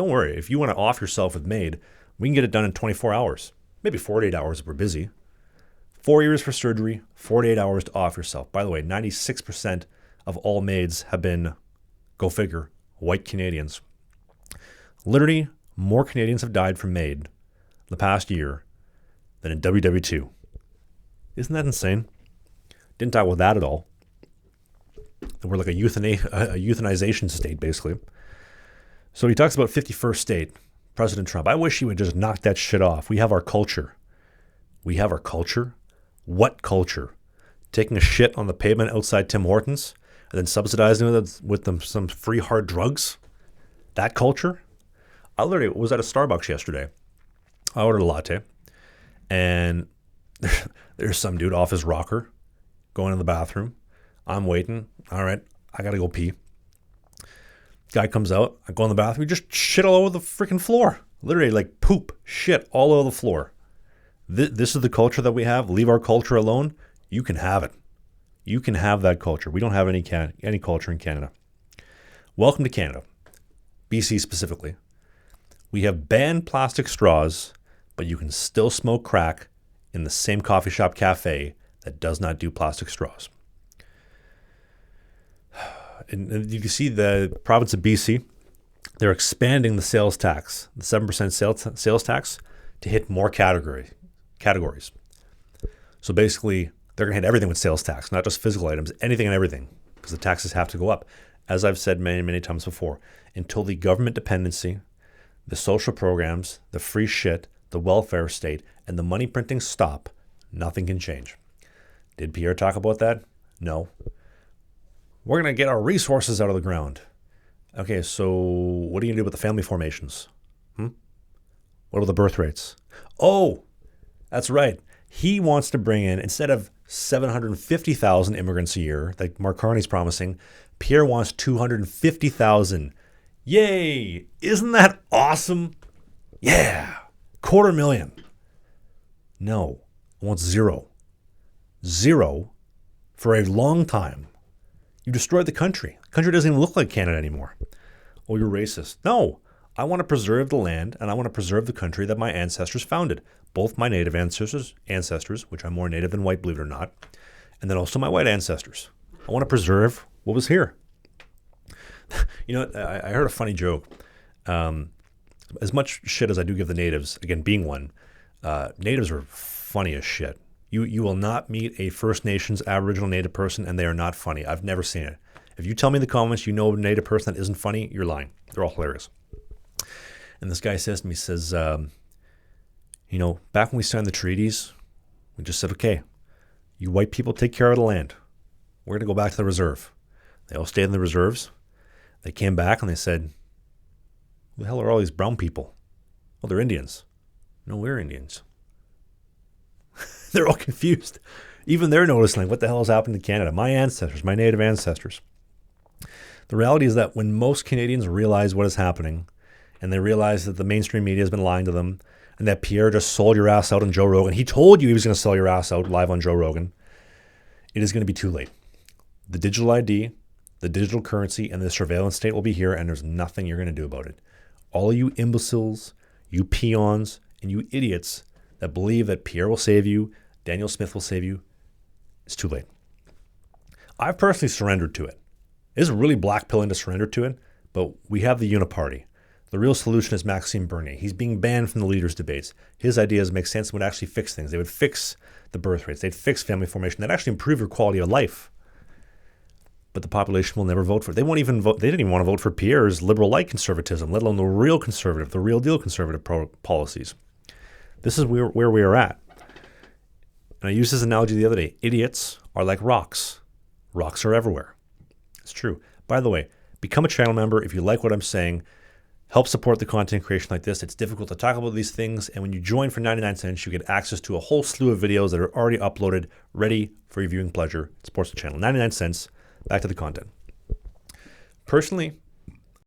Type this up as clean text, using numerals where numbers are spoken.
Don't worry. If you want to off yourself with MAID, we can get it done in 24 hours, maybe 48 hours if we're busy. 4 years for surgery, 48 hours to off yourself. By the way, 96% of all MAIDs have been, go figure, white Canadians. Literally, more Canadians have died from MAID the past year than in WW2. Isn't that insane? Didn't talk about that at all. We're like a euthanization state, basically. So he talks about 51st state, President Trump. I wish he would just knock that shit off. We have our culture. We have our culture? What culture? Taking a shit on the pavement outside Tim Hortons and then subsidizing it with them some free hard drugs? That culture? I literally was at a Starbucks yesterday. I ordered a latte, and there's some dude off his rocker going in the bathroom. I'm waiting. All right, I got to go pee. Guy comes out. I go in the bathroom. He just shit all over the freaking floor. Literally like poop, shit all over the floor. This is the culture that we have. Leave our culture alone. You can have it. You can have that culture. We don't have any culture in Canada. Welcome to Canada, BC specifically. We have banned plastic straws, but you can still smoke crack in the same coffee shop cafe that does not do plastic straws. And you can see the province of BC, they're expanding the sales tax, the 7% sales tax, to hit more categories. So basically, they're going to hit everything with sales tax, not just physical items, anything and everything, because the taxes have to go up. As I've said many, many times before, until the government dependency, the social programs, the free shit, the welfare state, and the money printing stop, nothing can change. Did Pierre talk about that? No. We're going to get our resources out of the ground. Okay, so what are you going to do with the family formations? What about the birth rates? Oh, that's right. He wants to bring in, instead of 750,000 immigrants a year that Mark Carney's promising, Pierre wants 250,000. Yay! Isn't that awesome? Yeah! 250,000. No, I want zero. Zero for a long time. You destroyed the country. The country doesn't even look like Canada anymore. Oh, you're racist. No, I want to preserve the land and I want to preserve the country that my ancestors founded. Both my native ancestors, which I'm more native than white, believe it or not, and then also my white ancestors. I want to preserve what was here. You know, I heard a funny joke. As much shit as I do give the natives, again, being one, natives are funny as shit. You will not meet a First Nations Aboriginal Native person and they are not funny. I've never seen it. If you tell me in the comments you know a Native person that isn't funny, you're lying. They're all hilarious. And this guy says to me, back when we signed the treaties, we just said, okay, you white people take care of the land. We're going to go back to the reserve. They all stayed in the reserves. They came back and they said, who the hell are all these brown people? Well, they're Indians. No, we're Indians. They're all confused. Even they're noticing, like, what the hell has happened to Canada? My ancestors, my native ancestors. The reality is that when most Canadians realize what is happening, and they realize that the mainstream media has been lying to them, and that Pierre just sold your ass out on Joe Rogan, he told you he was going to sell your ass out live on Joe Rogan, it is going to be too late. The digital ID, the digital currency, and the surveillance state will be here, and there's nothing you're going to do about it. All you imbeciles, you peons, and you idiots that believe that Pierre will save you, Daniel Smith will save you, it's too late. I've personally surrendered to it. It is really blackpilling to surrender to it, but we have the uniparty. The real solution is Maxime Bernier. He's being banned from the leaders' debates. His ideas make sense and would actually fix things. They would fix the birth rates. They'd fix family formation. They'd actually improve your quality of life. But the population will never vote for it. They won't even vote. They didn't even want to vote for Pierre's liberal-like conservatism, let alone the real conservative, the real deal conservative policies. This is where we are at. And I used this analogy the other day. Idiots are like rocks. Rocks are everywhere. It's true. By the way, become a channel member if you like what I'm saying. Help support the content creation like this. It's difficult to talk about these things. And when you join for 99 cents, you get access to a whole slew of videos that are already uploaded, ready for your viewing pleasure. It supports the channel. 99 cents. Back to the content. Personally,